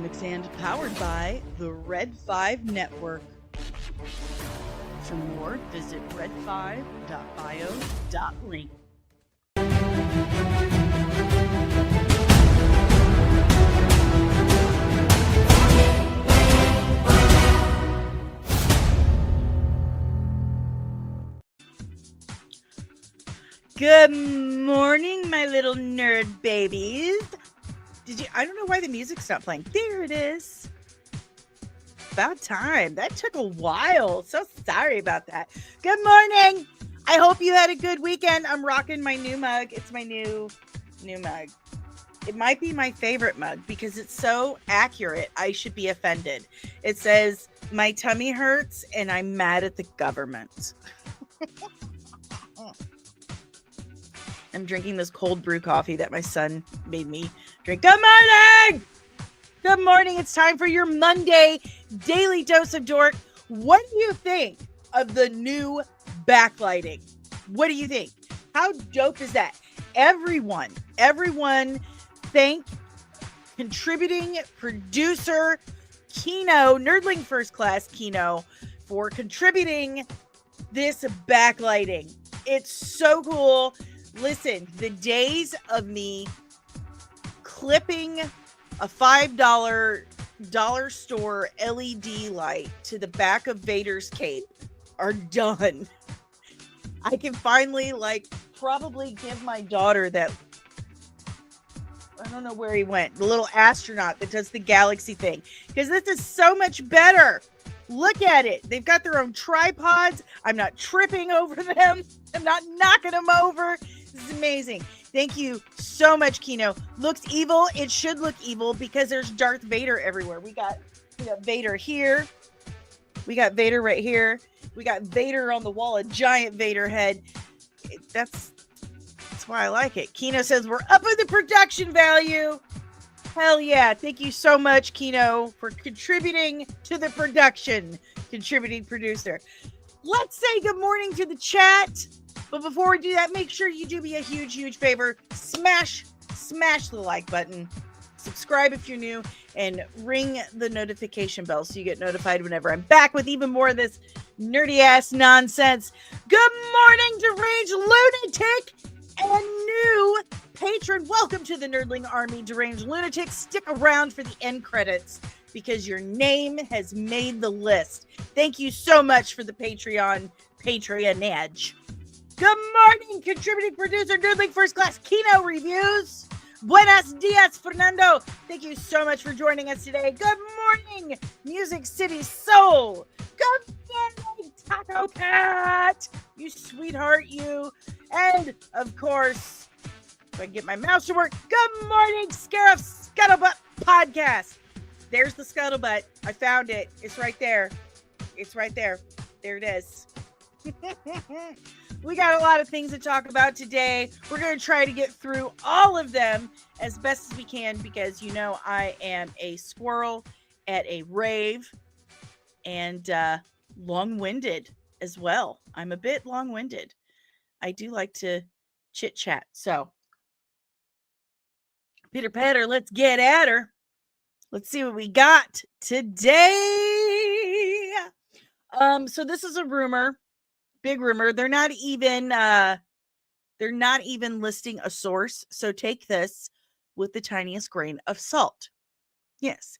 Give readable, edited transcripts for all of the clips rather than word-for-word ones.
Comics and powered by the Red 5 Network. For more, visit red5.bio.link. Good morning, my little nerd babies. I don't know why the music's not playing. There it is. About time. That took a while. So sorry about that. Good morning. I hope you had a good weekend. I'm rocking my new mug. It's my new mug. It might be my favorite mug because it's so accurate. I should be offended. It says, "My tummy hurts and I'm mad at the government." I'm drinking this cold brew coffee that my son made me drink. Good morning! Good morning. It's time for your Monday daily dose of Dork. What do you think of the new backlighting? What do you think? How dope is that? Everyone thank contributing producer Kino, Nerdling First Class Kino, for contributing this backlighting. It's so cool. Listen, the days of me clipping a $5 dollar store LED light to the back of Vader's cape are done. I can finally probably give my daughter that, I don't know where he went, the little astronaut that does the galaxy thing, because this is so much better. Look at it. They've got their own tripods. I'm not tripping over them. I'm not knocking them over. This is amazing. Thank you so much, Kino. Looks evil. It should look evil because there's Darth Vader everywhere. We got Vader here. We got Vader right here. We got Vader on the wall, a giant Vader head. That's why I like it. Kino says we're up in the production value. Hell yeah. Thank you so much, Kino, for contributing to the production. Contributing producer. Let's say good morning to the chat. But before we do that, make sure you do me a huge, huge favor. Smash the like button. Subscribe if you're new. And ring the notification bell so you get notified whenever I'm back with even more of this nerdy-ass nonsense. Good morning, Deranged Lunatic and new patron. Welcome to the Nerdling Army, Deranged Lunatic. Stick around for the end credits because your name has made the list. Thank you so much for the Patreonage. Good morning, contributing producer, Nerdling First Class Kino Reviews. Buenos dias, Fernando. Thank you so much for joining us today. Good morning, Music City Soul. Good morning, Taco Cat. You sweetheart, you. And, of course, if I can get my mouse to work, good morning, Scarif Scuttlebutt Podcast. There's the Scuttlebutt. I found it. It's right there. It's right there. There it is. We got a lot of things to talk about today. We're going to try to get through all of them as best as we can because, I am a squirrel at a rave and long-winded as well. I'm a bit long-winded. I do like to chit-chat. So, Peter Patter, let's get at her. Let's see what we got today. So this is a rumor. Big rumor. They're not even listing a source. So take this with the tiniest grain of salt. Yes.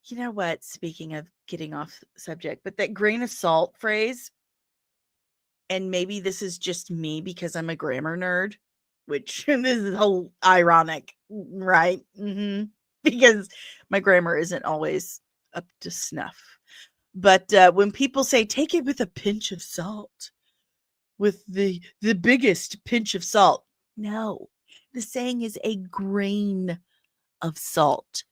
You know what? Speaking of getting off subject, but that grain of salt phrase, and maybe this is just me because I'm a grammar nerd, which this is whole ironic, right? Because my grammar isn't always up to snuff. But when people say, take it with a pinch of salt, with the biggest pinch of salt. No, the saying is a grain of salt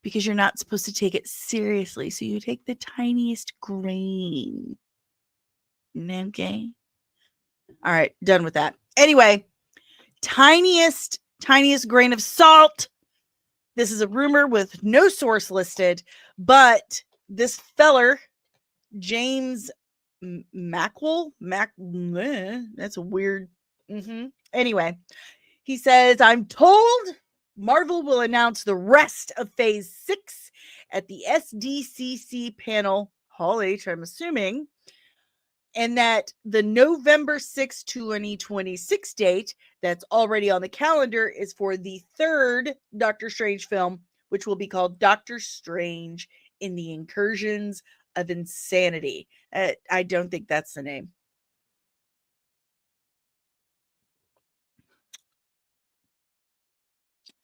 because you're not supposed to take it seriously. So you take the tiniest grain. Okay. All right. Done with that. Anyway, tiniest grain of salt. This is a rumor with no source listed, but this feller, James Mackwell, that's a weird. Anyway, he says, I'm told Marvel will announce the rest of Phase 6 at the SDCC panel, Hall H, I'm assuming, and that the November 6, 2026 date that's already on the calendar is for the third Doctor Strange film, which will be called Doctor Strange in the Incursions of Insanity. I don't think that's the name.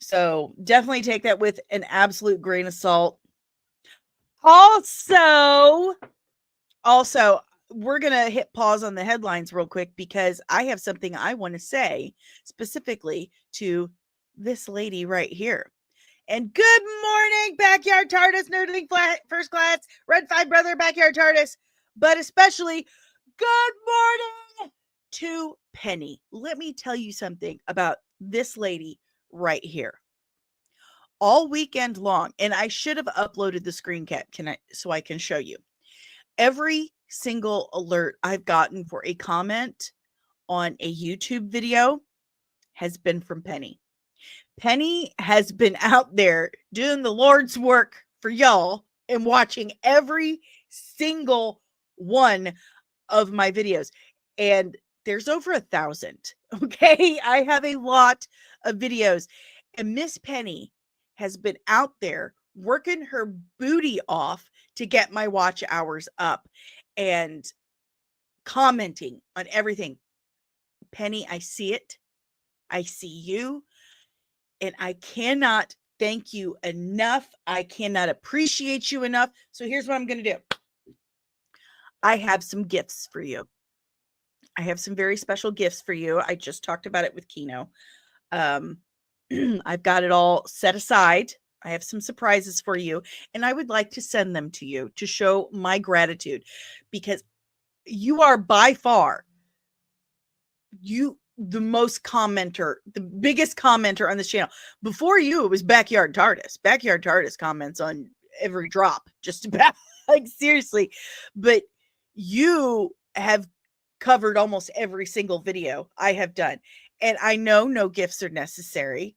So definitely take that with an absolute grain of salt. Also, we're going to hit pause on the headlines real quick because I have something I want to say specifically to this lady right here. And good morning, Backyard TARDIS, Nerdling First Class, Red 5 Brother, Backyard TARDIS, but especially good morning to Penny. Let me tell you something about this lady right here. All weekend long, and I should have uploaded the screen cap so I can show you. Every single alert I've gotten for a comment on a YouTube video has been from Penny. Penny has been out there doing the Lord's work for y'all and watching every single one of my videos. And there's over 1,000. Okay. I have a lot of videos, and Miss Penny has been out there working her booty off to get my watch hours up and commenting on everything. Penny, I see it. I see you. And I cannot thank you enough. I cannot appreciate you enough. So here's what I'm going to do. I have some gifts for you. I have some very special gifts for you. I just talked about it with Kino. I've got it all set aside. I have some surprises for you, and I would like to send them to you to show my gratitude, because you are by far the biggest commenter on this channel. Before you, it was Backyard TARDIS. Backyard TARDIS comments on every drop, just about, like, seriously. But you have covered almost every single video I have done. And I know no gifts are necessary,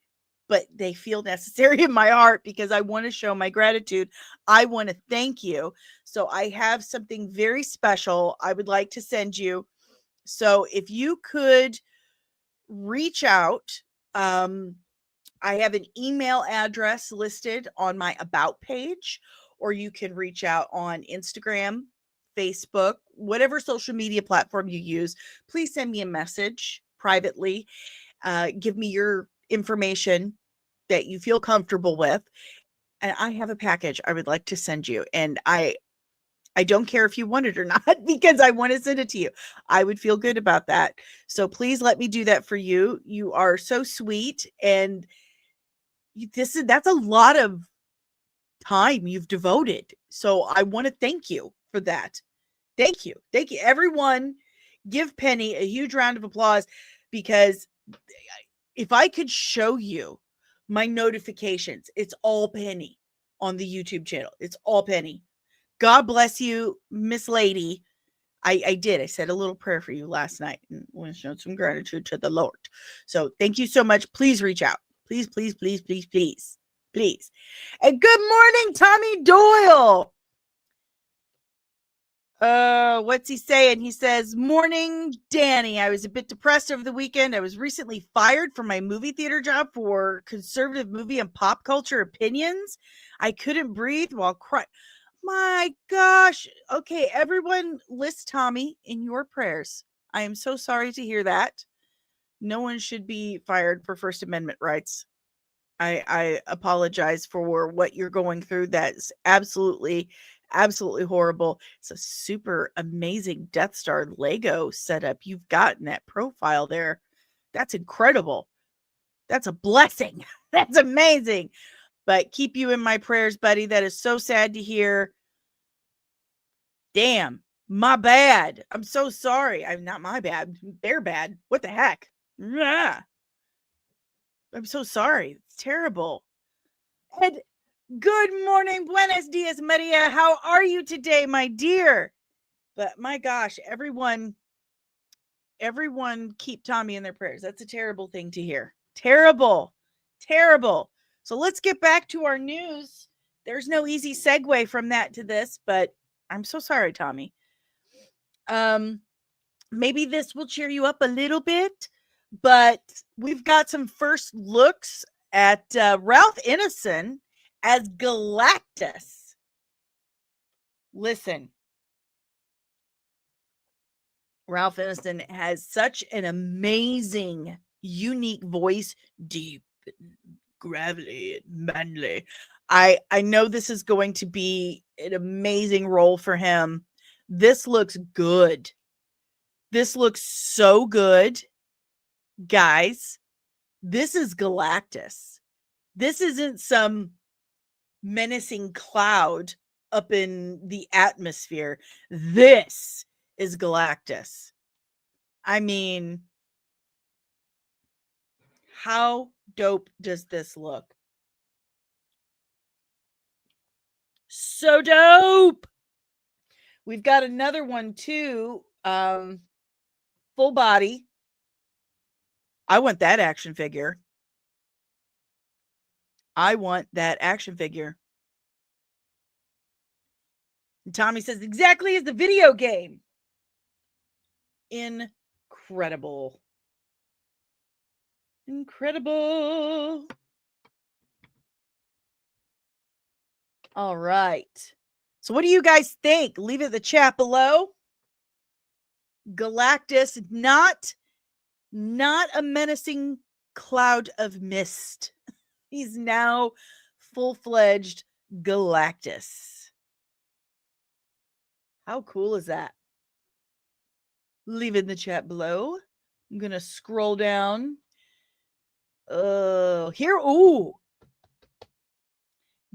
but they feel necessary in my heart because I want to show my gratitude. I want to thank you. So I have something very special I would like to send you. So if you could reach out, I have an email address listed on my About page, or you can reach out on Instagram, Facebook, whatever social media platform you use. Please send me a message privately. Give me your information that you feel comfortable with. And I have a package I would like to send you. And I don't care if you want it or not, because I want to send it to you. I would feel good about that. So please let me do that for you. You are so sweet. And that's a lot of time you've devoted. So I want to thank you for that. Thank you. Thank you. Everyone, give Penny a huge round of applause, because if I could show you my notifications, it's all Penny on the YouTube channel. It's all Penny. God bless you, Miss Lady. I did. I said a little prayer for you last night and want to show some gratitude to the Lord. So thank you so much. Please reach out. Please, please, please, please, please, please. And good morning, Tommy Doyle. What's he saying? He says, morning, Danny. I was a bit depressed over the weekend. I was recently fired from my movie theater job for conservative movie and pop culture opinions. I couldn't breathe while crying. My gosh. Okay, everyone list Tommy in your prayers. I am so sorry to hear that. No one should be fired for First Amendment rights. I apologize for what you're going through. That's absolutely horrible. It's a super amazing Death Star Lego setup you've got in that profile there. That's incredible. That's a blessing. That's amazing. But keep you in my prayers, buddy. That is so sad to hear. Damn, my bad. I'm so sorry. I'm not my bad. They're bad. What the heck? Yeah. I'm so sorry. It's terrible. And good morning. Buenos dias, Maria. How are you today, my dear? But my gosh, everyone keep Tommy in their prayers. That's a terrible thing to hear. Terrible. Terrible. So let's get back to our news. There's no easy segue from that to this, but I'm so sorry, Tommy. Maybe this will cheer you up a little bit, but we've got some first looks at Ralph Ineson as Galactus. Listen, Ralph Ineson has such an amazing, unique voice, deep, gravelly, and manly. I know this is going to be an amazing role for him. This looks good. This looks so good. Guys, this is Galactus. This isn't some menacing cloud up in the atmosphere. This is Galactus. I mean, how dope does this look? So dope. We've got another one too. Full body. I want that action figure. I want that action figure. And Tommy says, exactly as the video game. Incredible. Incredible. All right. So what do you guys think? Leave it in the chat below. Galactus, not a menacing cloud of mist. He's now full-fledged Galactus. How cool is that? Leave it in the chat below. I'm going to scroll down. Here. Ooh.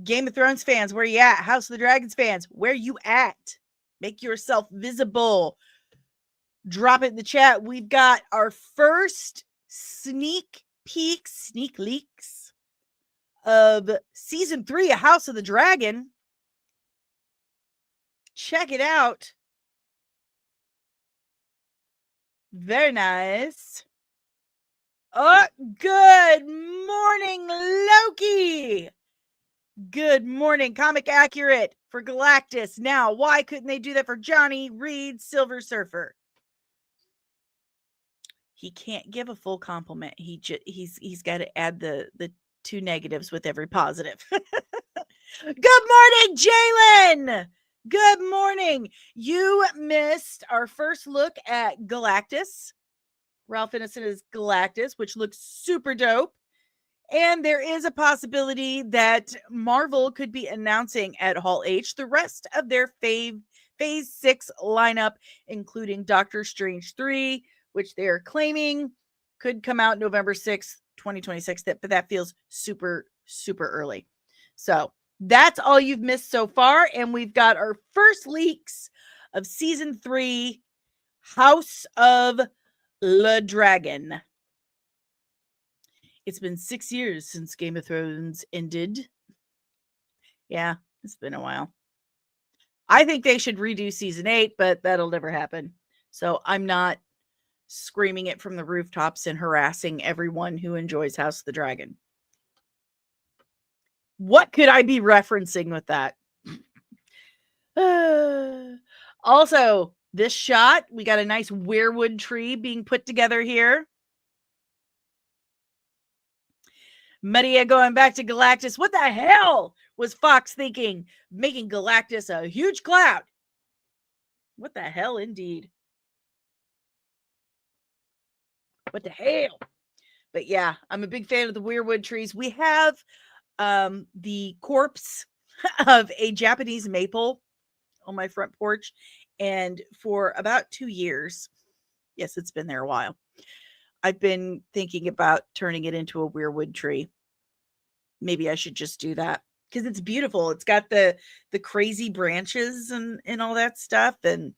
Game of Thrones fans, where you at? House of the Dragons fans, where you at? Make yourself visible. Drop it in the chat. We've got our first sneak leaks of season 3 of House of the Dragon. Check it out. Very nice. Oh, good morning, Loki. Good morning. Comic accurate for Galactus. Now, why couldn't they do that for Johnny Reed Silver Surfer? He can't give a full compliment. He's got to add the 2 negatives with every positive. Good morning, Jalen. Good morning. You missed our first look at Galactus. Ralph Ineson is Galactus, which looks super dope. And there is a possibility that Marvel could be announcing at Hall H the rest of their Phase 6 lineup, including Doctor Strange 3, which they are claiming could come out November 6th, 2026. But that feels super, super early. So that's all you've missed so far. And we've got our first leaks of season 3, House of the Dragon. It's been 6 years since Game of Thrones ended. Yeah, it's been a while. I think they should redo season 8, but that'll never happen. So I'm not screaming it from the rooftops and harassing everyone who enjoys House of the Dragon. What could I be referencing with that? Also, this shot, we got a nice weirwood tree being put together here. Maria going back to Galactus. What the hell was Fox thinking? Making Galactus a huge cloud. What the hell indeed. What the hell? But yeah, I'm a big fan of the weirwood trees. We have the corpse of a Japanese maple on my front porch. And for about 2 years, yes, it's been there a while, I've been thinking about turning it into a weirwood tree. Maybe I should just do that because it's beautiful. It's got the crazy branches and all that stuff. And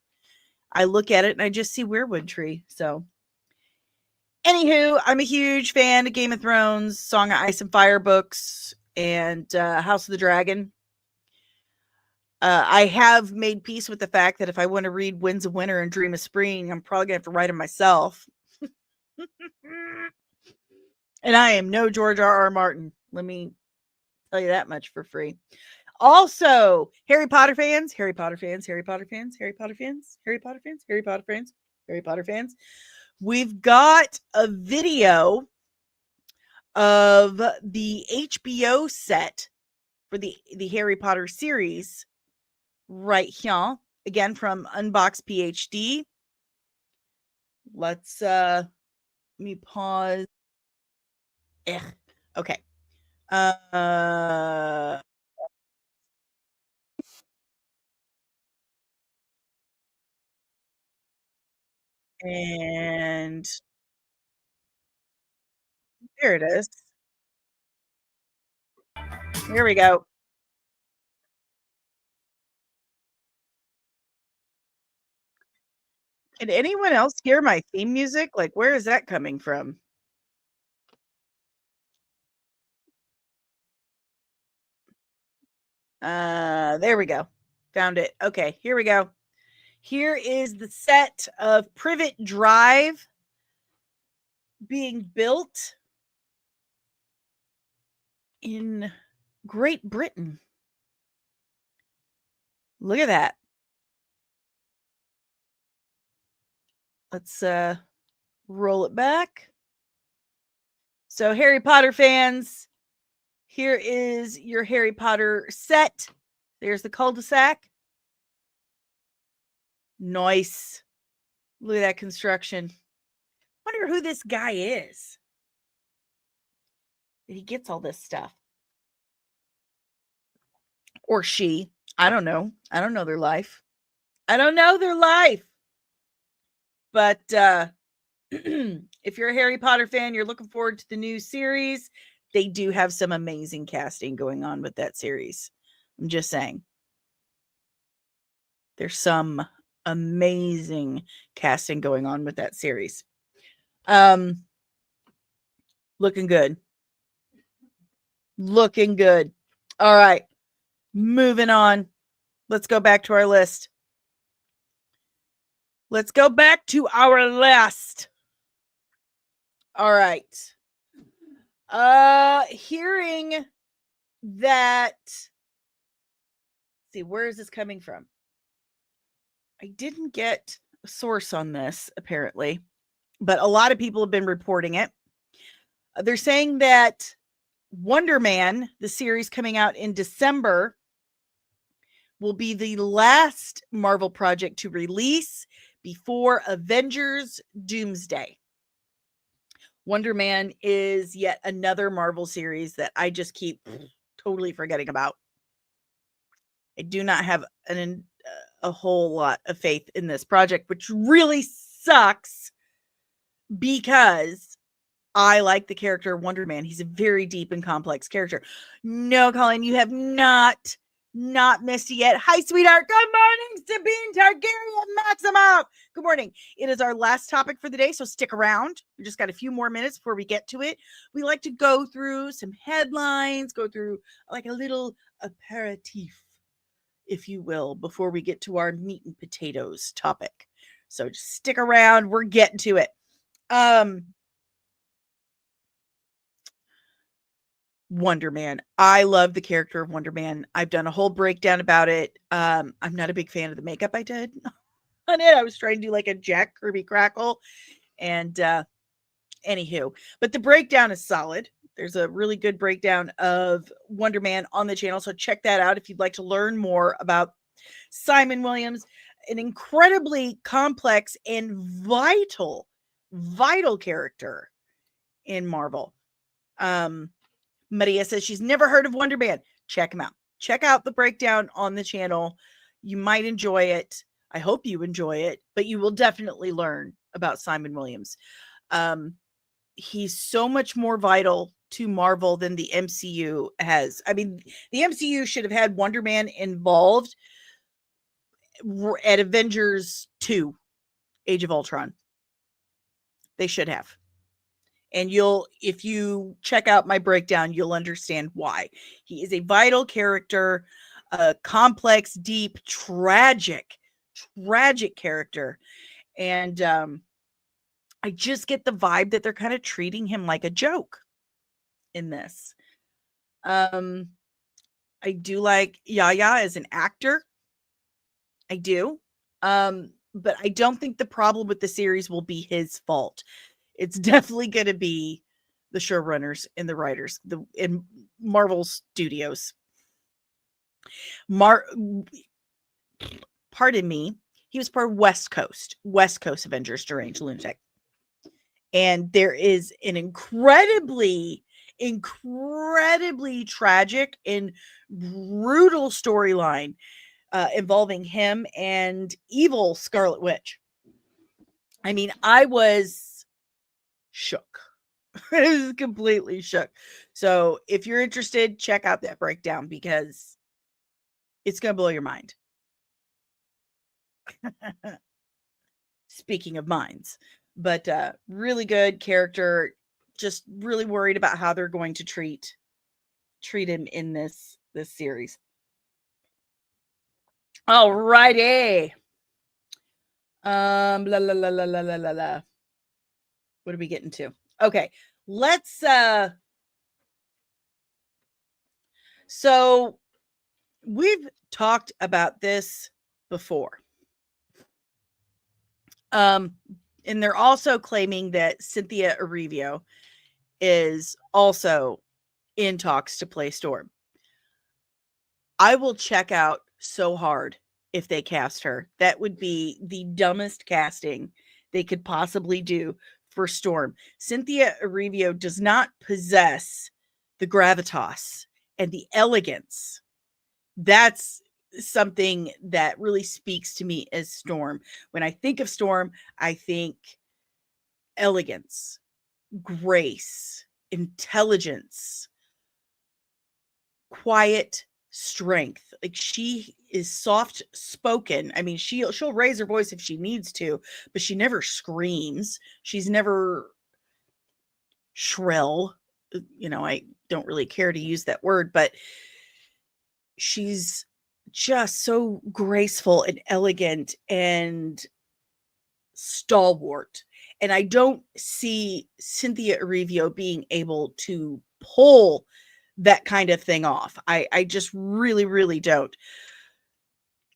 I look at it and I just see weirwood tree. So anywho, I'm a huge fan of Game of Thrones, Song of Ice and Fire books, and House of the Dragon. I have made peace with the fact that if I want to read Winds of Winter and Dream of Spring, I'm probably going to have to write them myself. And I am no George R.R. Martin. Let me Tell you that much for free. Also, Harry Potter fans, Harry Potter fans, Harry Potter fans, Harry Potter fans, Harry Potter fans, Harry Potter fans, Harry Potter fans. We've got a video of the HBO set for the Harry Potter series right here. Again, from Unbox PhD. Let's let me pause. Okay. And there it is. Here we go. Can anyone else hear my theme music? Like, where is that coming from? There we go. Found it. Okay, here we go. Here is the set of Privet Drive being built in Great Britain. Look at that. Let's roll it back. So, Harry Potter fans, here is your Harry Potter set. There's the cul-de-sac. Nice. Look at that construction. Wonder who this guy is. He gets all this stuff. Or she. I don't know. I don't know their life. I don't know their life. But if you're a Harry Potter fan, you're looking forward to the new series. They do have some amazing casting going on with that series. I'm just saying. There's some amazing casting going on with that series. Looking good. Looking good. All right. Moving on. Let's go back to our list. Let's go back to our list. All right. Hearing that, see, where is this coming from? I didn't get a source on this, apparently, but a lot of people have been reporting it. They're saying that Wonder Man, the series coming out in December, will be the last Marvel project to release before Avengers Doomsday. Wonder Man is yet another Marvel series that I just keep totally forgetting about. I do not have a whole lot of faith in this project, which really sucks because I like the character of Wonder Man. He's a very deep and complex character. No, Colin, you have not missed it yet. Hi, sweetheart. Good morning, Sabine Targaryen Maximoff. Good morning. It is our last topic for the day, so stick around. We just got a few more minutes before we get to it. We like to go through some headlines, go through like a little aperitif, if you will, before we get to our meat and potatoes topic. So just stick around. We're getting to it. Wonder Man. I love the character of Wonder Man. I've done a whole breakdown about it. I'm not a big fan of the makeup I did on it. I was trying to do like a Jack Kirby Crackle. And anywho, but the breakdown is solid. There's a really good breakdown of Wonder Man on the channel. So check that out if you'd like to learn more about Simon Williams, an incredibly complex and vital character in Marvel. Maria says she's never heard of Wonder Man. Check him out. Check out the breakdown on the channel. You might enjoy it. I hope you enjoy it, but you will definitely learn about Simon Williams. He's so much more vital to Marvel than the MCU has. I mean, the MCU should have had Wonder Man involved at Avengers 2, Age of Ultron. They should have. And if you check out my breakdown, you'll understand why. He is a vital character, a complex, deep, tragic character. And I just get the vibe that they're kind of treating him like a joke in this. I do like Yaya as an actor. I do. But I don't think the problem with the series will be his fault. It's definitely going to be the showrunners and the writers, in Marvel Studios. Pardon me. He was part of West Coast Avengers, Deranged Lunatic. And there is an incredibly tragic and brutal storyline involving him and evil Scarlet Witch. I mean, I was shook. I was completely shook. So if you're interested, check out that breakdown because it's going to blow your mind. Speaking of minds, but really good character. Just really worried about how they're going to treat him in this series. All righty. Blah, blah, blah, blah, blah, blah, blah. What are we getting to? Okay, let's so we've talked about this before. And they're also claiming that Cynthia Erivo is also in talks to play Storm. I will check out so hard if they cast her. That would be the dumbest casting they could possibly do for Storm. Cynthia Erivo does not possess the gravitas and the elegance. That's something that really speaks to me as Storm. When I think of Storm, I think elegance, grace, intelligence, quiet strength. Like, she is soft spoken. I mean, she'll raise her voice if she needs to, but she never screams. She's never shrill. You know, I don't really care to use that word, but she's just so graceful and elegant and stalwart. And I don't see Cynthia Erivo being able to pull that kind of thing off. I just really, really don't.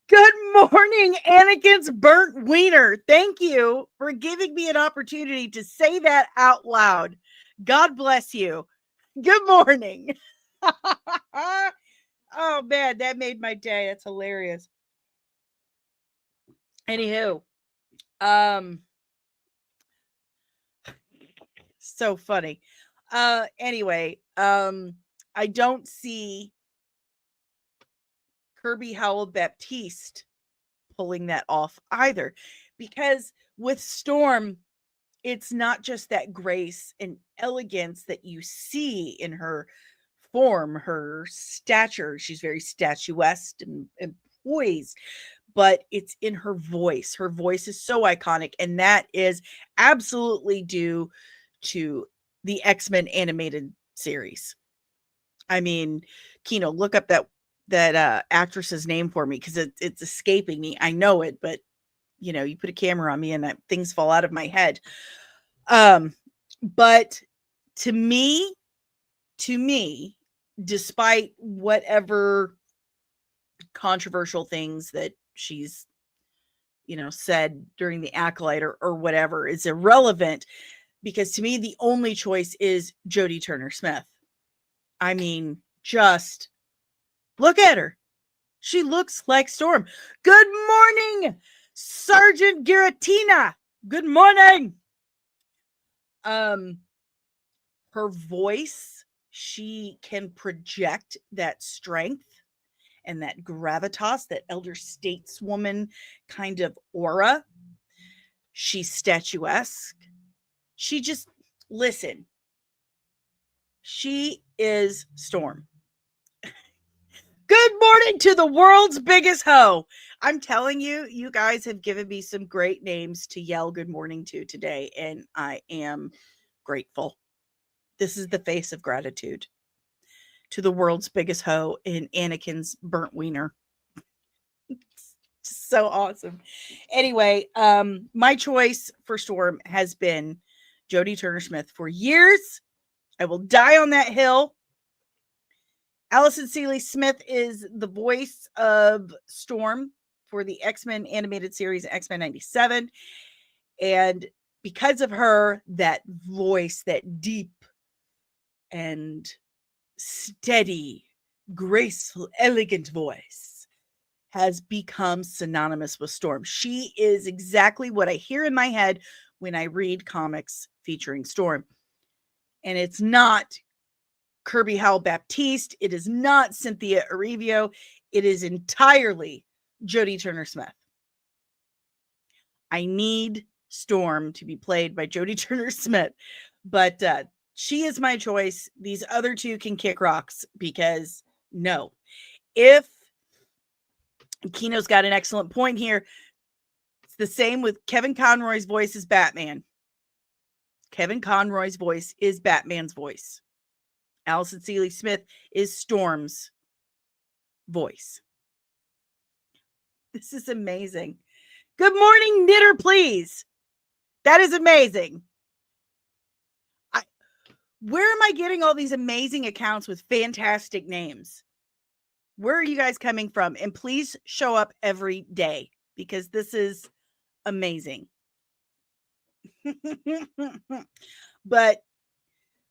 Good morning, Anakin's burnt wiener. Thank you for giving me an opportunity to say that out loud. God bless you. Good morning. Oh man, that made my day. That's hilarious. Anywho, so funny. Anyway, I don't see Kirby Howell Baptiste pulling that off either, because with Storm, it's not just that grace and elegance that you see in her form, her stature. She's very statuesque and poised, but it's in her voice. Her voice is so iconic, and that is absolutely due to the X-Men animated series. I mean, Kino, look up that actress's name for me, because it's escaping me. I know it, but you know, you put a camera on me and things fall out of my head. But to me, despite whatever controversial things that she's, you know, said during the Acolyte or whatever is irrelevant, because to me, the only choice is Jodie Turner-Smith. I mean, just look at her. She looks like Storm. Good morning, Sergeant Giratina. Good morning. Her voice, she can project that strength and that gravitas, that elder stateswoman kind of aura. She's statuesque. She just, listen, she is Storm. Good morning to the world's biggest hoe. I'm telling you, you guys have given me some great names to yell good morning to today, and I am grateful. This is the face of gratitude to the world's biggest hoe in Anakin's burnt wiener. It's so awesome. Anyway, my choice for Storm has been Jodie Turner-Smith for years. I will die on that hill. Allison Seeley Smith is the voice of Storm for the X-Men animated series, X-Men 97. And because of her, that voice, that deep and steady, graceful, elegant voice has become synonymous with Storm. She is exactly what I hear in my head when I read comics featuring Storm. And it's not Kirby Howell-Baptiste. It is not Cynthia Erivo. It is entirely Jodie Turner-Smith. I need Storm to be played by Jodie Turner-Smith, but she is my choice. These other two can kick rocks because no. If Kino's got an excellent point here, it's the same with Kevin Conroy's voice as Batman. Kevin Conroy's voice is Batman's voice. Allison Seeley Smith is Storm's voice. This is amazing. Good morning, Knitter, please. That is amazing. Where am I getting all these amazing accounts with fantastic names? Where are you guys coming from? And please show up every day because this is amazing. But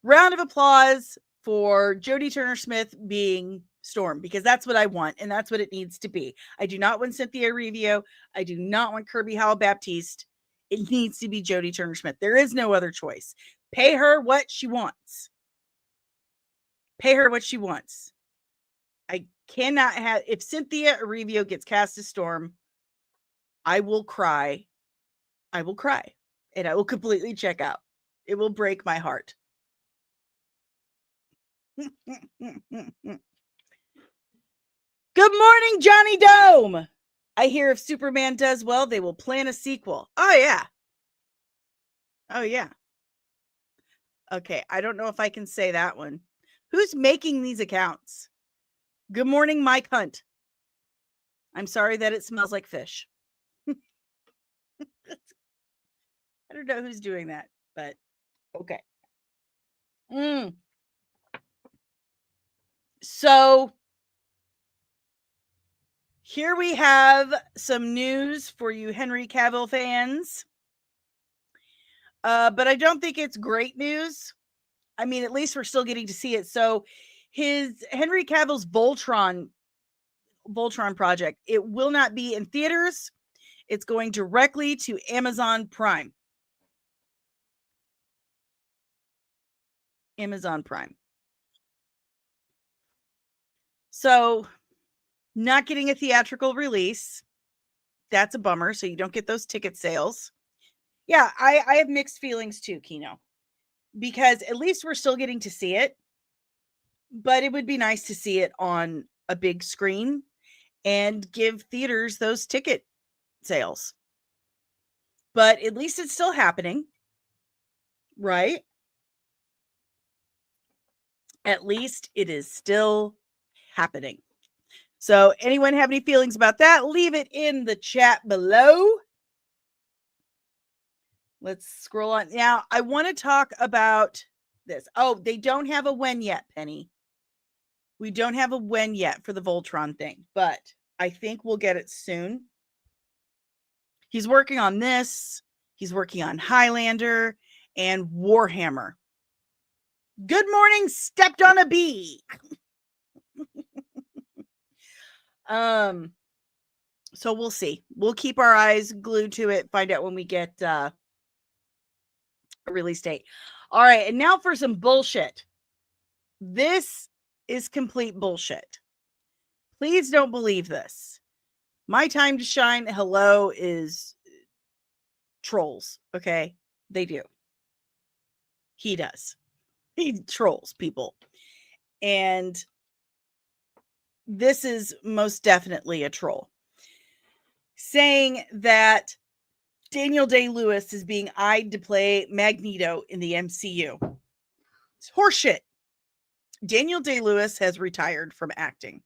round of applause for Jodie Turner-Smith being Storm, because that's what I want, and that's what it needs to be. I do not want Cynthia Erivo. I do not want Kirby Howell-Baptiste. It needs to be Jodie Turner-Smith. There is no other choice. Pay her what she wants. Pay her what she wants. I cannot have, if Cynthia Erivo gets cast as Storm, I will cry. I will cry, and I will completely check out. It will break my heart. Good morning, Johnny Dome. I hear if Superman does well, they will plan a sequel. Oh, yeah. Oh, yeah. Okay, I don't know if I can say that one. Who's making these accounts? Good morning, Mike Hunt. I'm sorry that it smells like fish. I don't know who's doing that, but okay. So here we have some news for you Henry Cavill fans. But I don't think it's great news. I mean, at least we're still getting to see it. So his Henry Cavill's Voltron project, it will not be in theaters. It's going directly to Amazon Prime. Amazon Prime. So not getting a theatrical release. That's a bummer. So you don't get those ticket sales. Yeah, I have mixed feelings too, Kino, because at least we're still getting to see it, but it would be nice to see it on a big screen and give theaters those ticket sales. But at least it's still happening, right? At least it is still happening. So anyone have any feelings about that? Leave it in the chat below. Let's scroll on. Now, I want to talk about this. Oh, they don't have a when yet, Penny. We don't have a when yet for the Voltron thing, but I think we'll get it soon. He's working on this. He's working on Highlander and Warhammer. Good morning, stepped on a bee. So we'll see. We'll keep our eyes glued to it, find out when we get a release date. All right, and now for some bullshit. This is complete bullshit. Please don't believe this. My time to shine, hello, is trolls, okay? They do. He does. He trolls people. And this is most definitely a troll. Saying that Daniel Day-Lewis is being eyed to play Magneto in the MCU. It's horseshit. Daniel Day-Lewis has retired from acting.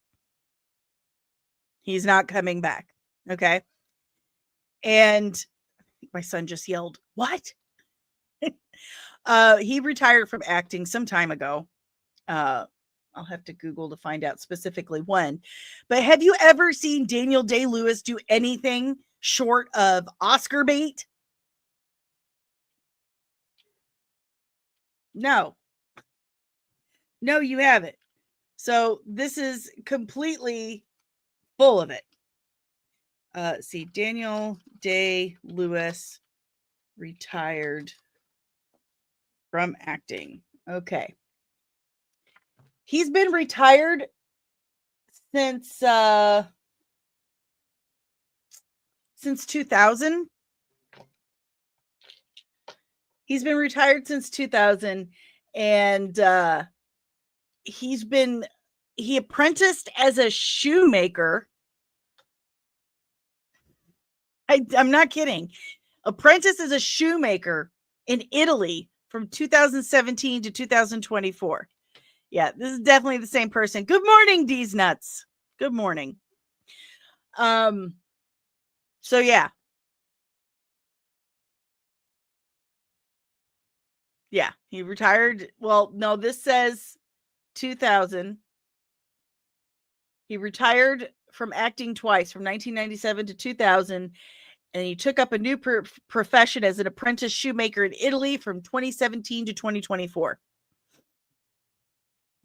He's not coming back. Okay. And my son just yelled, "What?" He retired from acting some time ago. I'll have to Google to find out specifically when. But have you ever seen Daniel Day-Lewis do anything short of Oscar bait? No. No, you haven't. So this is completely full of it. See, Daniel Day-Lewis retired from acting. Okay. He's been retired since 2000. He's been retired since 2000, and he apprenticed as a shoemaker. I'm not kidding. Apprentice as a shoemaker in Italy from 2017 to 2024. Yeah, this is definitely the same person. Good morning, D's Nuts. Good morning. So yeah. Yeah, he retired. Well, no, this says 2000. He retired from acting twice, from 1997 to 2000, and he took up a new profession as an apprentice shoemaker in Italy from 2017 to 2024.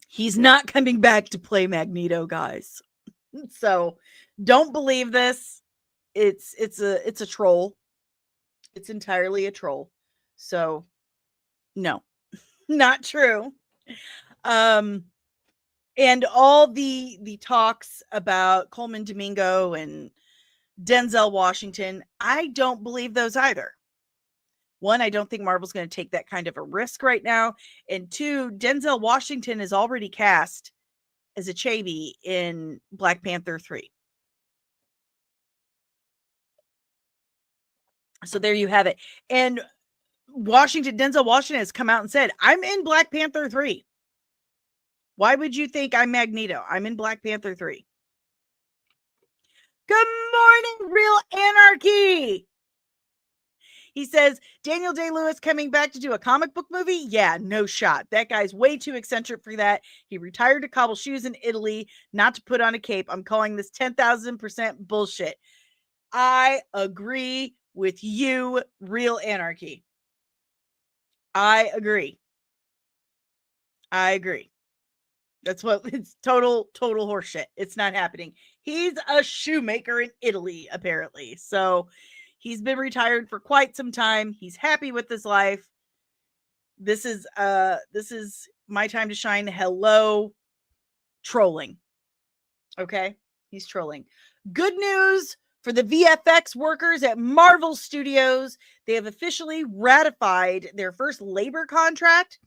He's not coming back to play Magneto, guys. So don't believe this. It's a troll. It's entirely a troll. So no, not true. And all the talks about Coleman Domingo and Denzel Washington, I don't believe those either. One, I don't think Marvel's going to take that kind of a risk right now. And two, Denzel Washington is already cast as a Chabi in Black Panther 3. So there you have it. And Denzel Washington has come out and said, I'm in Black Panther 3. Why would you think I'm Magneto? I'm in Black Panther 3. Good morning, Real Anarchy. He says, Daniel Day-Lewis coming back to do a comic book movie? Yeah, no shot. That guy's way too eccentric for that. He retired to cobble shoes in Italy, not to put on a cape. I'm calling this 10,000% bullshit. I agree with you, Real Anarchy. I agree. That's what it's total horseshit. It's not happening. He's a shoemaker in Italy, apparently. So he's been retired for quite some time. He's happy with his life. This is my time to shine. Hello, trolling. Okay, he's trolling. Good news for the VFX workers at Marvel Studios. They have officially ratified their first labor contract,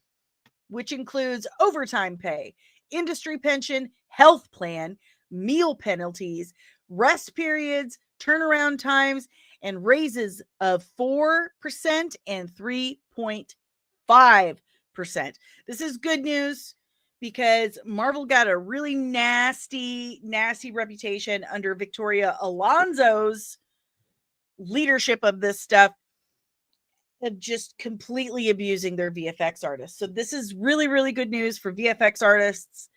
which includes overtime pay, industry pension, health plan, meal penalties, rest periods, turnaround times, and raises of 4% and 3.5%. This is good news because Marvel got a really nasty reputation under Victoria Alonso's leadership of this stuff, of just completely abusing their VFX artists. So this is really, really good news for VFX artists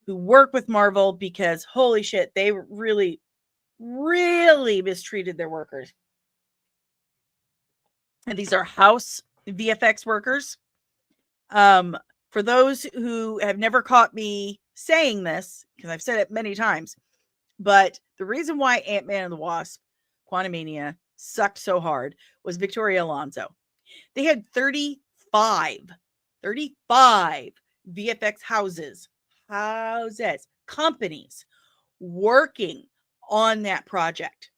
who work with Marvel, because holy shit, they really, really mistreated their workers. And these are house VFX workers. For those who have never caught me saying this, because I've said it many times, but the reason why Ant-Man and the Wasp, Quantumania, sucked so hard was Victoria Alonso. They had 35 VFX companies working on that project.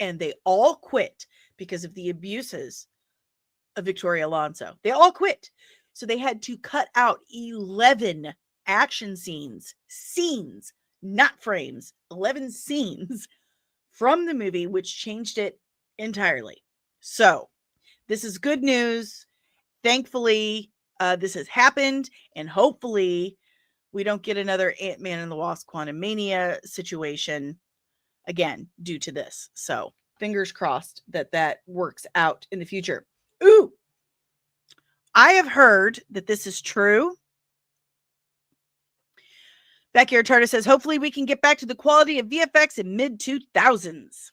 And they all quit because of the abuses of Victoria Alonso. They all quit. So they had to cut out 11 action scenes, not frames, 11 scenes from the movie, which changed it entirely. So this is good news. Thankfully, this has happened, and hopefully we don't get another Ant-Man and the Wasp Quantumania situation again due to this. So fingers crossed that works out in the future. Ooh, I have heard that this is true. Backyard Tartar says, hopefully we can get back to the quality of VFX in mid-2000s.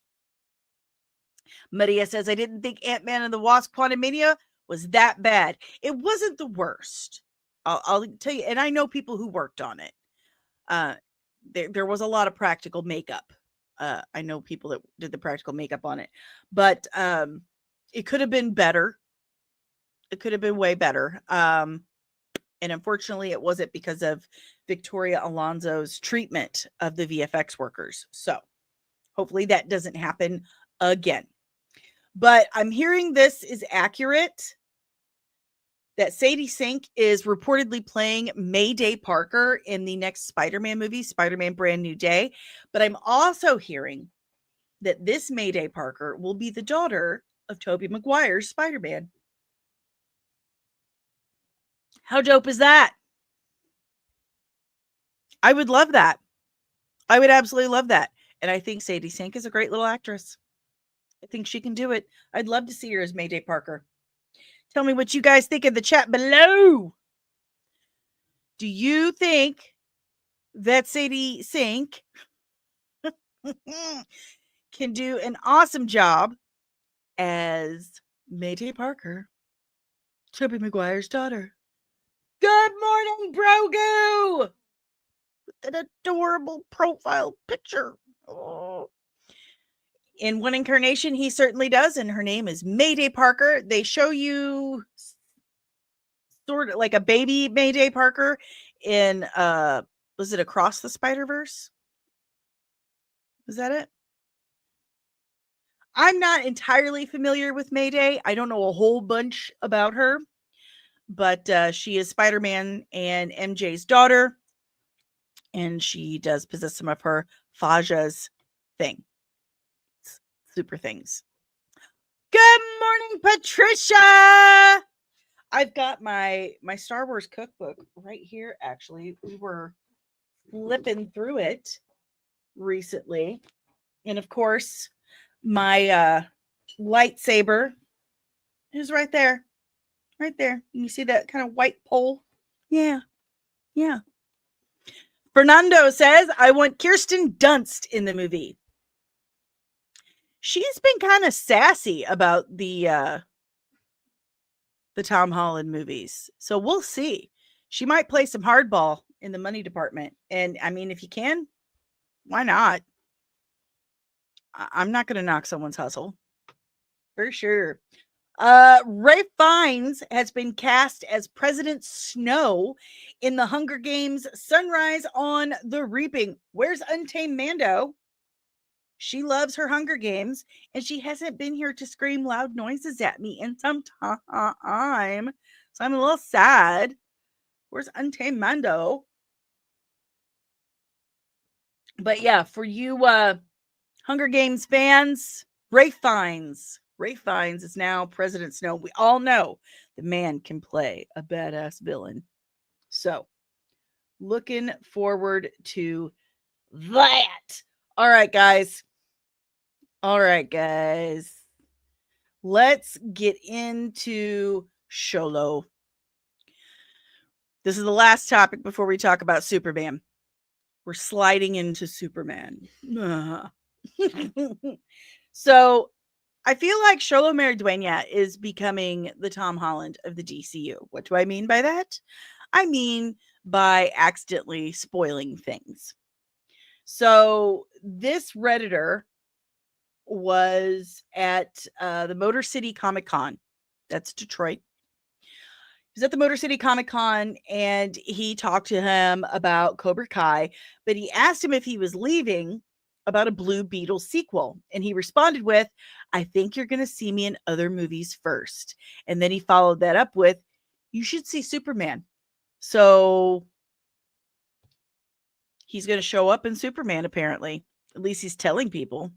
Maria says, I didn't think Ant-Man and the Wasp Quantumania was that bad. It wasn't the worst. I'll tell you, and I know people who worked on it. There was a lot of practical makeup. I know people that did the practical makeup on it, but it could have been better. It could have been way better. And unfortunately, it wasn't because of Victoria Alonso's treatment of the VFX workers. So hopefully that doesn't happen again. But I'm hearing this is accurate, that Sadie Sink is reportedly playing Mayday Parker in the next Spider-Man movie, Spider-Man Brand New Day. But I'm also hearing that this Mayday Parker will be the daughter of Tobey Maguire's Spider-Man. How dope is that? I would love that. I would absolutely love that. And I think Sadie Sink is a great little actress. I think she can do it. I'd love to see her as Mayday Parker. Tell me what you guys think in the chat below. Do you think that Sadie Sink can do an awesome job as Mayday Parker, Tobey Maguire's daughter? Good morning, Brogu! With an adorable profile picture. Oh. In one incarnation, he certainly does, and her name is Mayday Parker. They show you sort of like a baby Mayday Parker in, was it Across the Spider-Verse? Was that it? I'm not entirely familiar with Mayday. I don't know a whole bunch about her, but she is Spider-Man and MJ's daughter, and she does possess some of her Faja's thing. Super things. Good morning, Patricia. I've got my Star Wars cookbook right here. Actually, we were flipping through it recently, and of course, my lightsaber is right there. Right there. You see that kind of white pole? Yeah. Yeah. Fernando says, I want Kirsten Dunst in the movie. She's been kind of sassy about the Tom Holland movies. So we'll see. She might play some hardball in the money department. And I mean, if you can, why not? I'm not going to knock someone's hustle. For sure. Ray Fiennes has been cast as President Snow in the Hunger Games Sunrise on the Reaping. Where's Untamed Mando? She loves her Hunger Games, and she hasn't been here to scream loud noises at me in some time. So I'm a little sad. Where's Untamed Mando? But yeah, for you Hunger Games fans, Ray Fiennes is now President Snow. We all know the man can play a badass villain. So, looking forward to that. All right, guys. Let's get into HOLLAND. This is the last topic before we talk about Superman. We're sliding into Superman. So, I feel like HOLLAND MARIDUENA is becoming the Tom Holland of the DCU. What do I mean by that? I mean by accidentally spoiling things. So, this Redditor was at the Motor City Comic Con. That's Detroit. He was at the Motor City Comic Con, and he talked to him about Cobra Kai, but he asked him if he was leaving about a Blue Beetle sequel. And he responded with, I think you're going to see me in other movies first. And then he followed that up with, you should see Superman. So he's going to show up in Superman, apparently. At least he's telling people.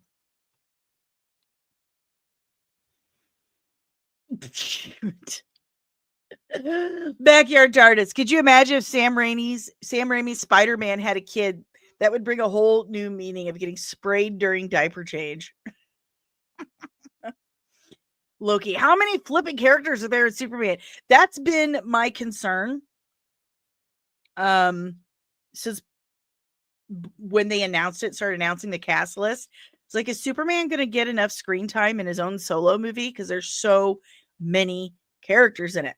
Backyard Artist. Could you imagine if Sam Raimi's Spider-Man had a kid? That would bring a whole new meaning of getting sprayed during diaper change. Loki. How many flipping characters are there in Superman? That's been my concern. Since when they started announcing the cast list. It's like, is Superman going to get enough screen time in his own solo movie? Because there's so many characters in it.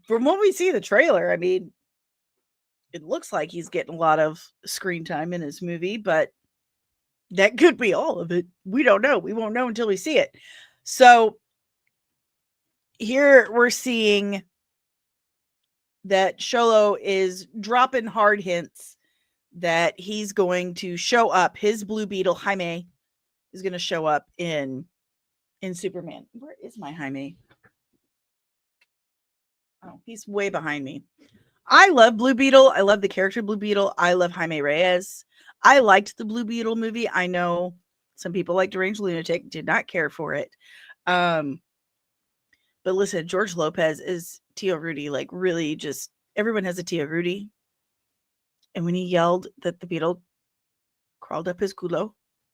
From what we see in the trailer, I mean, it looks like he's getting a lot of screen time in his movie, but that could be all of it. We don't know. We won't know until we see it. So here we're seeing that Xolo is dropping hard hints that he's going to show up. His Blue Beetle, Jaime, is going to show up in Superman. Where is my Jaime? Oh, he's way behind me. I love Blue Beetle. I love the character Blue Beetle. I love Jaime Reyes. I liked the Blue Beetle movie. I know some people like Deranged Lunatic, did not care for it. But listen, George Lopez is Tio Rudy. Like, really, just everyone has a Tio Rudy. And when he yelled that the beetle crawled up his culo,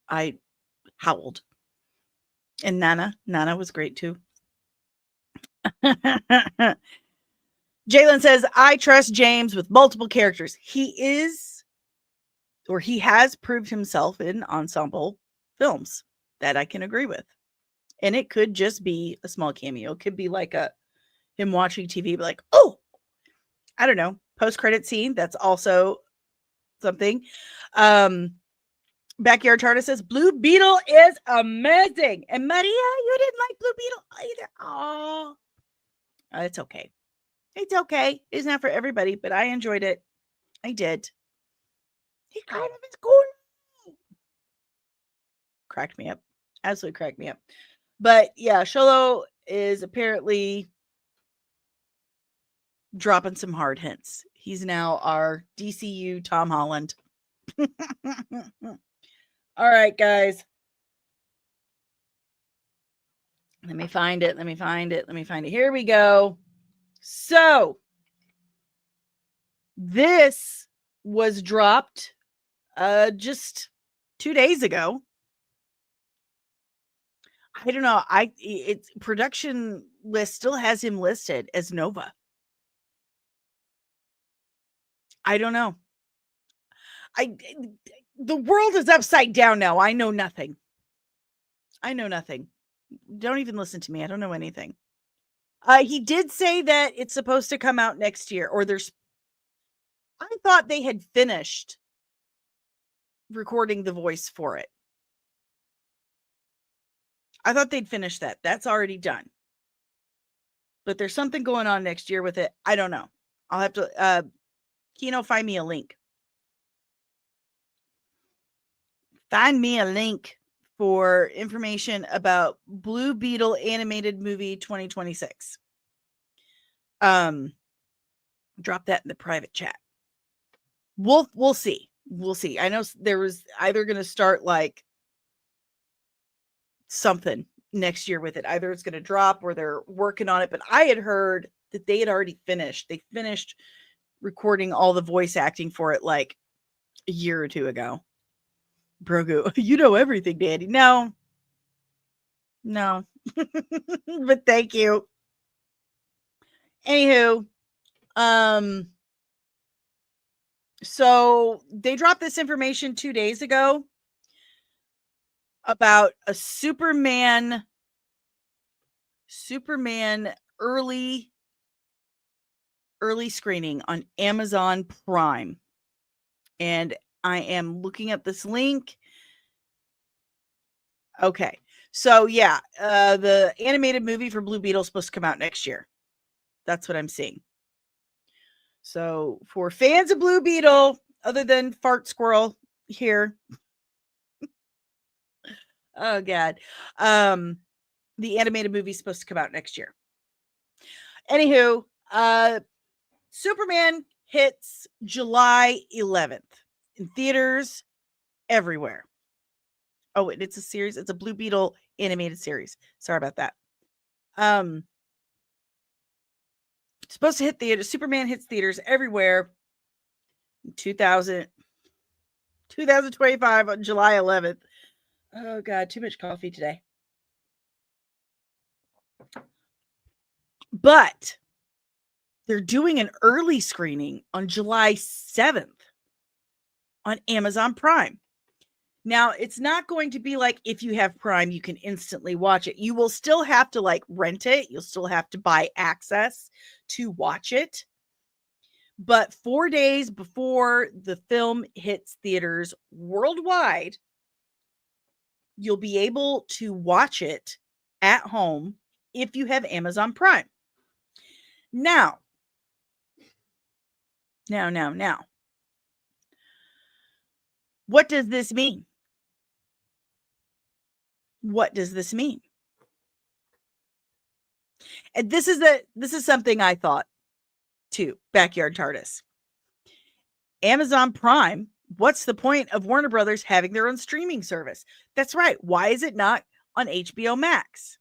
I howled. And Nana was great too. Jalen says, I trust James with multiple characters. He has proved himself in ensemble films. That I can agree with. And it could just be a small cameo. It could be like him watching TV, but like, oh, I don't know, post-credit scene. That's also something. Backyard Tarta says, Blue Beetle is amazing. And Maria, you didn't like Blue Beetle either. Oh, it's okay. It's okay. It's not for everybody, but I enjoyed it. I did. He kind of is cool. Cracked me up. Absolutely cracked me up. But yeah, Xolo is apparently dropping some hard hints. He's now our DCU Tom Holland. All right, guys. Let me find it. Here we go. So this was dropped just 2 days ago. I don't know. It's production list still has him listed as Nova. I don't know. The world is upside down now. I know nothing. Don't even listen to me. I don't know anything. He did say that it's supposed to come out next year, I thought they had finished recording the voice for it. I thought they'd finished that. That's already done. But there's something going on next year with it. I don't know. I'll have to, Kino, find me a link. Find me a link for information about Blue Beetle animated movie 2026. Drop that in the private chat. We'll see. We'll see. I know there was either going to start like something next year with it. Either it's going to drop or they're working on it. But I had heard that they had already finished. They finished recording all the voice acting for it like a year or two ago. Brogu, you know everything, Danny. No. But thank you. Anywho, so they dropped this information 2 days ago about a Superman early screening on Amazon Prime. And I am looking at this link. Okay. So yeah, the animated movie for Blue Beetle is supposed to come out next year. That's what I'm seeing. So for fans of Blue Beetle, other than Fart Squirrel here. Oh God. The animated movie is supposed to come out next year. Anywho, Superman hits July 11th in theaters everywhere. Oh, it's a series. It's a Blue Beetle animated series. Sorry about that. It's supposed to hit theaters. Superman hits theaters everywhere. 2025 on July 11th. Oh God, too much coffee today. But they're doing an early screening on July 7th on Amazon Prime. Now, it's not going to be like if you have Prime, you can instantly watch it. You will still have to like rent it. You'll still have to buy access to watch it. But 4 days before the film hits theaters worldwide, you'll be able to watch it at home if you have Amazon Prime. Now. What does this mean? What does this mean? And this is something I thought too, Backyard TARDIS. Amazon Prime, what's the point of Warner Brothers having their own streaming service? That's right. Why is it not on HBO Max?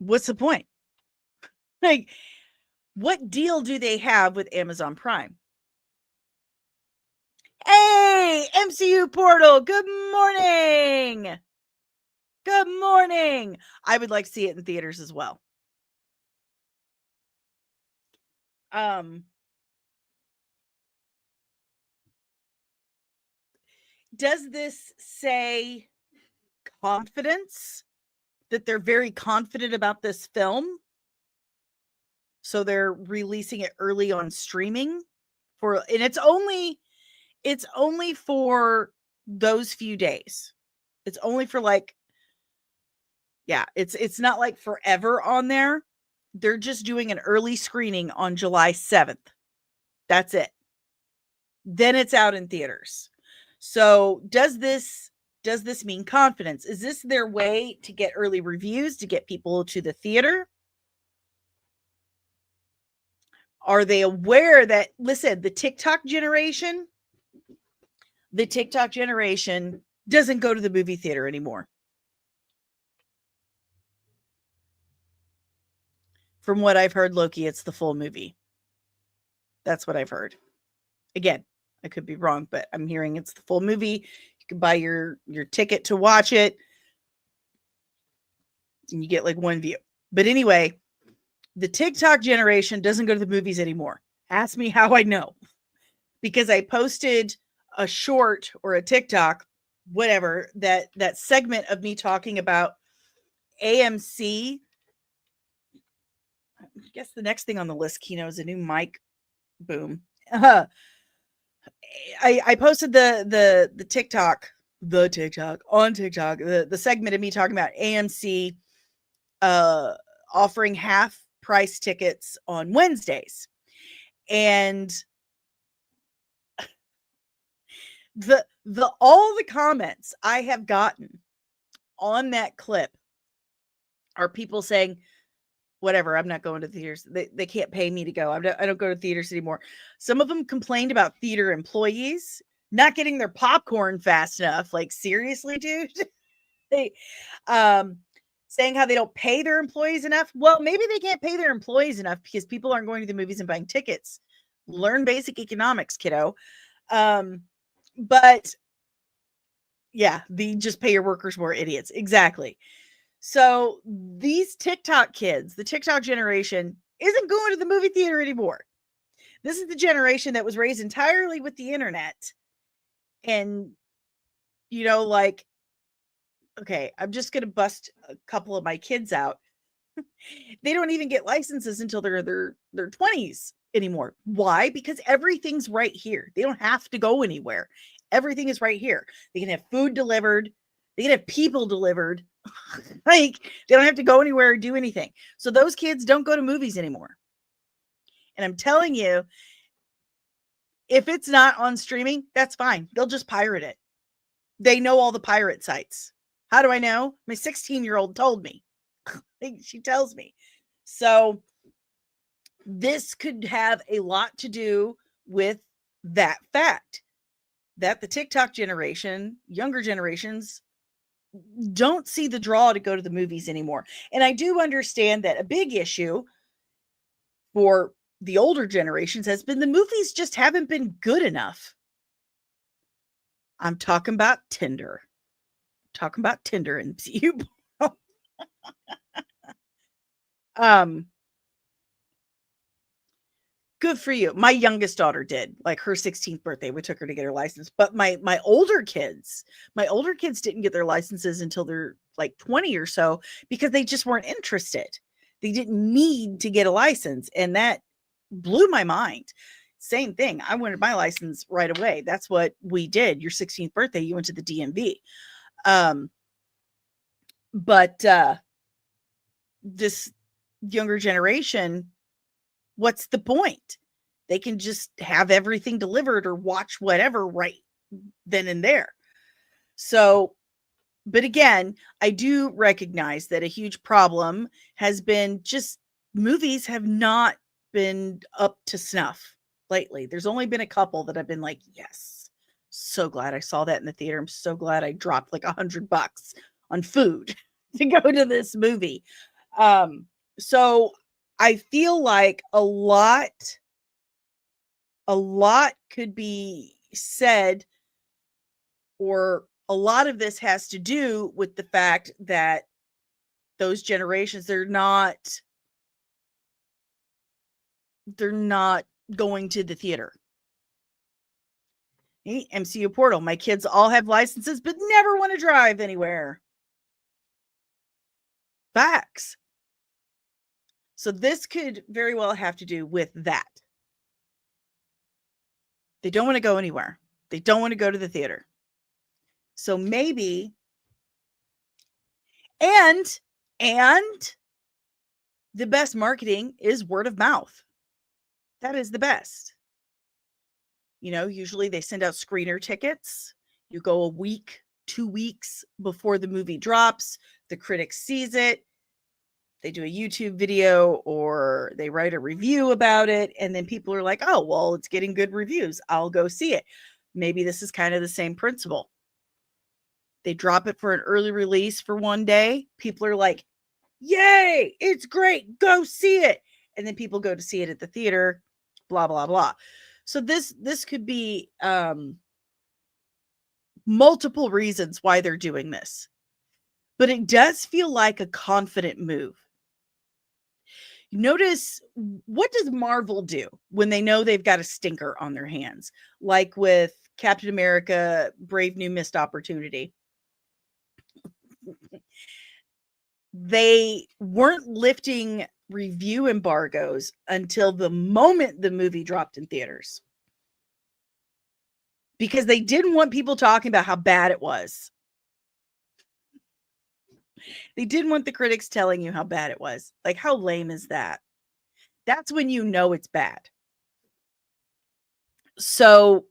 What's the point? Like, what deal do they have with Amazon Prime? Hey, MCU Portal, good morning. Good morning. I would like to see it in theaters as well. Does this say confidence? That they're very confident about this film? So they're releasing it early on streaming and it's only for those few days. It's only for like, yeah, it's not like forever on there. They're just doing an early screening on July 7th. That's it. Then it's out in theaters. So does this mean confidence? Is this their way to get early reviews, to get people to the theater? Are they aware that, listen, the TikTok generation doesn't go to the movie theater anymore. From what I've heard, Loki, it's the full movie. That's what I've heard. Again, I could be wrong, but I'm hearing it's the full movie. You can buy your ticket to watch it, and you get like one view. But anyway, the TikTok generation doesn't go to the movies anymore. Ask me how I know. Because I posted a short or a TikTok, whatever, that segment of me talking about AMC. I guess the next thing on the list, Kino, is a new mic. Boom. I posted the TikTok on TikTok, the segment of me talking about AMC offering half price tickets on Wednesdays. And all the comments I have gotten on that clip are people saying, whatever, I'm not going to theaters. They can't pay me to go. I don't go to theaters anymore. Some of them complained about theater employees not getting their popcorn fast enough. Like, seriously, dude? They saying how they don't pay their employees enough. Well, maybe they can't pay their employees enough because people aren't going to the movies and buying tickets. Learn basic economics, kiddo. But yeah, just pay your workers more, idiots. Exactly. So these TikTok kids, the TikTok generation, isn't going to the movie theater anymore. This is the generation that was raised entirely with the internet. And, like, okay, I'm just going to bust a couple of my kids out. They don't even get licenses until they're their 20s anymore. Why? Because everything's right here. They don't have to go anywhere. Everything is right here. They can have food delivered. They can have people delivered. Like, they don't have to go anywhere or do anything. So those kids don't go to movies anymore. And I'm telling you, if it's not on streaming, that's fine. They'll just pirate it. They know all the pirate sites. How do I know? My 16-year-old told me. She tells me. So this could have a lot to do with that fact that the TikTok generation, younger generations, don't see the draw to go to the movies anymore. And I do understand that a big issue for the older generations has been the movies just haven't been good enough. I'm talking about Tinder. Talking about Tinder and MCU. um, good for you. My youngest daughter did, like her 16th birthday. We took her to get her license. But my older kids didn't get their licenses until they're like 20 or so because they just weren't interested. They didn't need to get a license, and that blew my mind. Same thing. I wanted my license right away. That's what we did. Your 16th birthday, you went to the DMV. But this younger generation, what's the point? They can just have everything delivered or watch whatever right then and there. So, but again, I do recognize that a huge problem has been just movies have not been up to snuff lately. There's only been a couple that I've been like, yes, so glad I saw that in the theater. I'm so glad I dropped like $100 on food to go to this movie. So I feel like a lot could be said, or a lot of this has to do with the fact that those generations, they're not going to the theater. Hey, MCU Portal. My kids all have licenses, but never want to drive anywhere. Facts. So this could very well have to do with that. They don't want to go anywhere. They don't want to go to the theater. So maybe, and the best marketing is word of mouth. That is the best. You know, usually they send out screener tickets. You go a week, 2 weeks before the movie drops. The critic sees it. They do a YouTube video or they write a review about it. And then people are like, oh, well, it's getting good reviews. I'll go see it. Maybe this is kind of the same principle. They drop it for an early release for one day. People are like, yay, it's great. Go see it. And then people go to see it at the theater, blah, blah, blah. So this could be multiple reasons why they're doing this. But it does feel like a confident move. Notice, what does Marvel do when they know they've got a stinker on their hands? Like with Captain America, Brave New Missed Opportunity. They weren't lifting review embargoes until the moment the movie dropped in theaters. Because they didn't want people talking about how bad it was. They didn't want the critics telling you how bad it was. Like, how lame is that? That's when you know it's bad. So,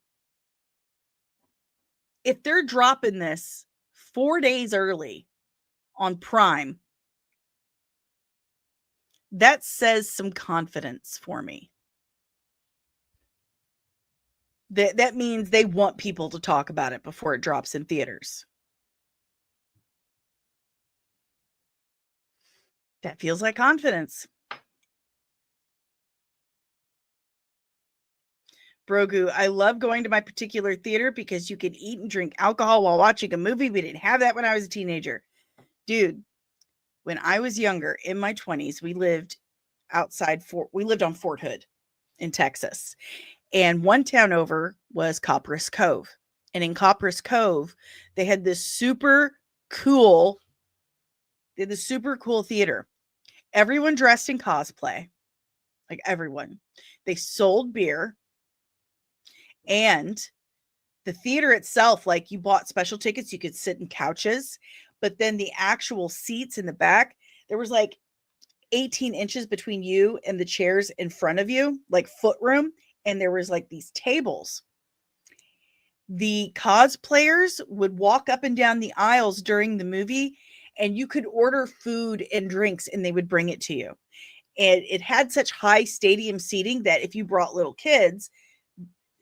if they're dropping this 4 days early on Prime, that says some confidence for me. That means they want people to talk about it before it drops in theaters. That feels like confidence. Brogu, I love going to my particular theater because you can eat and drink alcohol while watching a movie. We didn't have that when I was a teenager. Dude, when I was younger, in my 20s, we lived on Fort Hood in Texas. And one town over was Copperas Cove. And in Copperas Cove, they had this super cool theater. Everyone dressed in cosplay. Like everyone. They sold beer. And the theater itself, like you bought special tickets, you could sit in couches. But then the actual seats in the back, there was like 18 inches between you and the chairs in front of you, like foot room. And there was like these tables. The cosplayers would walk up and down the aisles during the movie, and you could order food and drinks and they would bring it to you. And it had such high stadium seating that if you brought little kids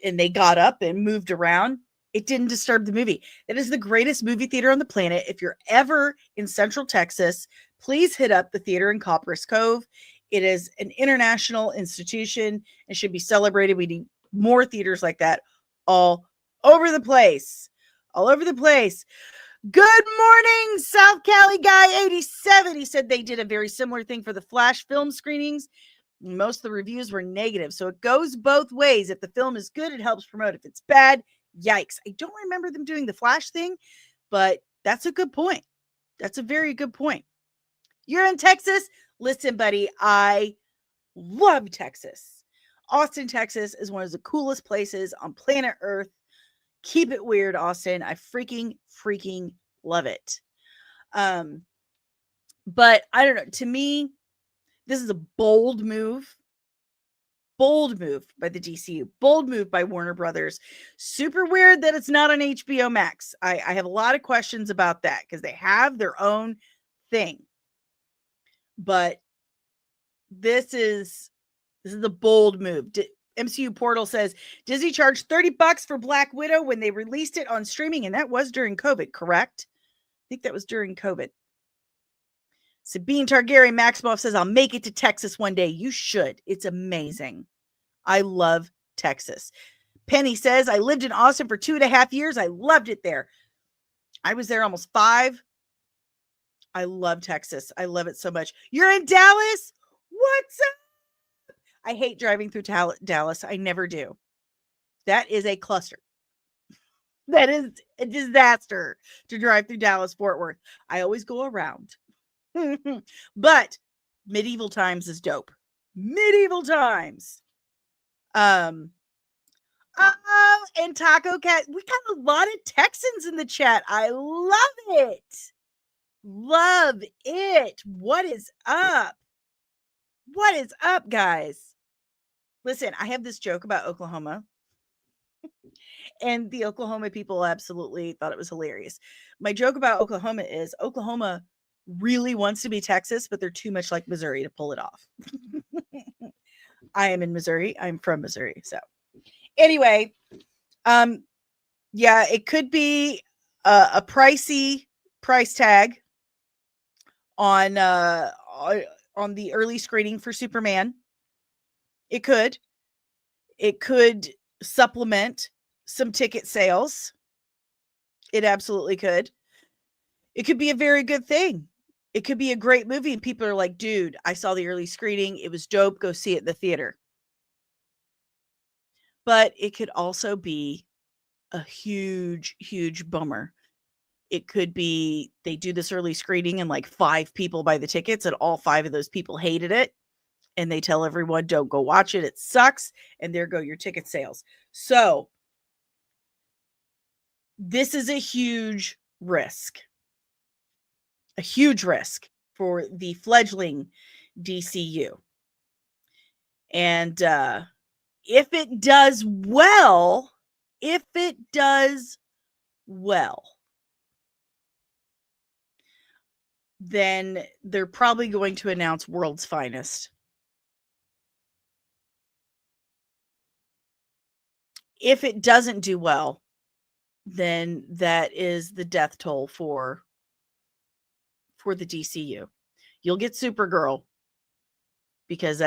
and they got up and moved around, it didn't disturb the movie. That is the greatest movie theater on the planet. If you're ever in Central Texas, please hit up the theater in Copperas Cove. It is an international institution and should be celebrated. We need more theaters like that all over the place. Good morning, South Cali Guy 87. He said they did a very similar thing for the Flash film screenings. Most of the reviews were negative, so it goes both ways. If the film is good, it helps promote. If it's bad, yikes. I don't remember them doing the Flash thing, but that's a good point. That's a very good point. You're in Texas? Listen, buddy, I love Texas. Austin, Texas is one of the coolest places on planet Earth. Keep it weird, Austin. I freaking love it. But I don't know. To me, this is a bold move. Bold move by the DCU. Bold move by Warner Brothers. Super weird that it's not on HBO Max. I have a lot of questions about that because they have their own thing. But this is a bold move. MCU Portal says Disney charged $30 for Black Widow when they released it on streaming, and that was during COVID, correct? I think that was during COVID. Sabine Targaryen Maximoff says, I'll make it to Texas one day. You should. It's amazing. I love Texas. Penny says, I lived in Austin for 2.5 years. I loved it there. I was there almost 5. I love Texas. I love it so much. You're in Dallas? What's up? I hate driving through Dallas. I never do. That is a cluster. That is a disaster to drive through Dallas, Fort Worth. I always go around. But medieval times is dope. Medieval times. And Taco Cat, we got a lot of Texans in the chat. I love it. Love it. What is up? What is up, guys? Listen, I have this joke about Oklahoma. And the Oklahoma people absolutely thought it was hilarious. My joke about Oklahoma is Oklahoma really wants to be Texas, but they're too much like Missouri to pull it off. I am in Missouri. I'm from Missouri. So anyway, yeah, it could be a pricey price tag on the early screening for Superman. It could supplement some ticket sales. It absolutely could. It could be a very good thing. It could be a great movie and people are like, dude, I saw the early screening. It was dope. Go see it in the theater. But it could also be a huge bummer. It could be they do this early screening and like 5 people buy the tickets and all 5 of those people hated it. And they tell everyone, don't go watch it. It sucks. And there go your ticket sales. So this is a huge risk. A huge risk for the fledgling DCU. And if it does well, then they're probably going to announce World's Finest. If it doesn't do well, then that is the death toll for the DCU. You'll get Supergirl because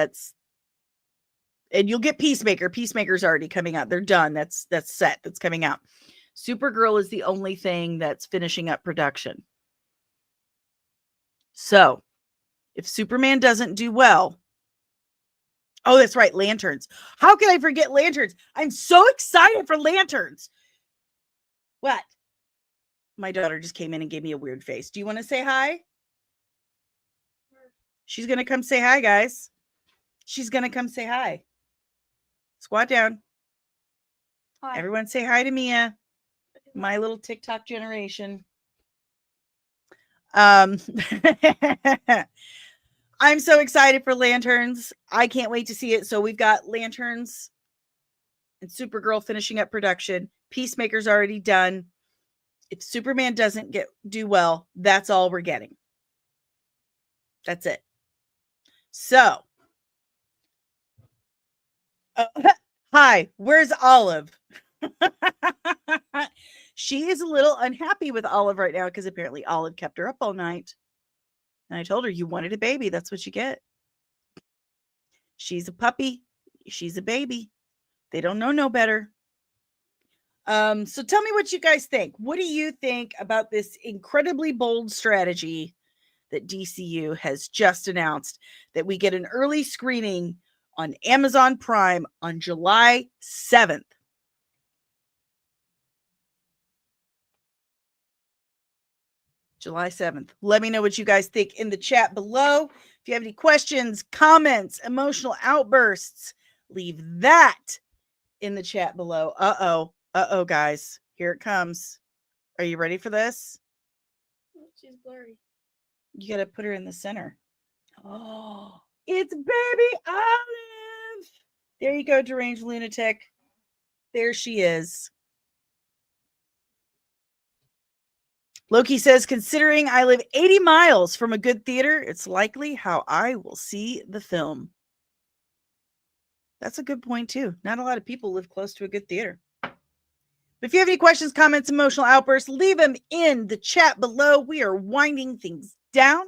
and you'll get Peacemaker. Peacemaker's already coming out. They're done. That's set. That's coming out. Supergirl is the only thing that's finishing up production. So, if Superman doesn't do well, oh, that's right, Lanterns. How can I forget Lanterns? I'm so excited for Lanterns. What? My daughter just came in and gave me a weird face. Do you want to say hi? She's going to come say hi, guys. She's going to come say hi. Squat down. Hi. Everyone say hi to Mia. My little TikTok generation. I'm so excited for Lanterns. I can't wait to see it. So we've got Lanterns and Supergirl finishing up production. Peacemaker's already done. If Superman doesn't do well, that's all we're getting. That's it. So, hi, where's Olive? She is a little unhappy with Olive right now because apparently Olive kept her up all night. And I told her, you wanted a baby. That's what you get. She's a puppy. She's a baby. They don't know no better. So tell me what you guys think. What do you think about this incredibly bold strategy that DCU has just announced, that we get an early screening on Amazon Prime on July 7th? July 7th. Let me know what you guys think in the chat below. If you have any questions, comments, emotional outbursts, leave that in the chat below. Uh-oh, guys. Here it comes. Are you ready for this? She's blurry. You got to put her in the center. Oh, it's baby Olive. There you go, deranged lunatic. There she is. Loki says, considering I live 80 miles from a good theater, it's likely how I will see the film. That's a good point, too. Not a lot of people live close to a good theater. But if you have any questions, comments, emotional outbursts, leave them in the chat below. We are winding things down.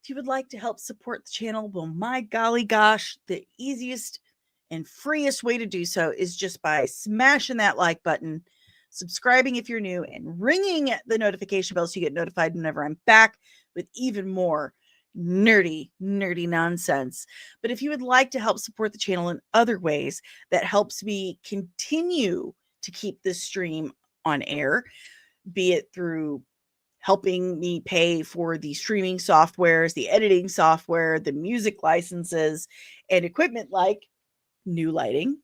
If you would like to help support the channel, well, my golly gosh, the easiest and freest way to do so is just by smashing that like button, subscribing if you're new, and ringing the notification bell so you get notified whenever I'm back with even more nerdy nonsense. But if you would like to help support the channel in other ways that helps me continue to keep this stream on air, be it through helping me pay for the streaming softwares, the editing software, the music licenses, and equipment like new lighting,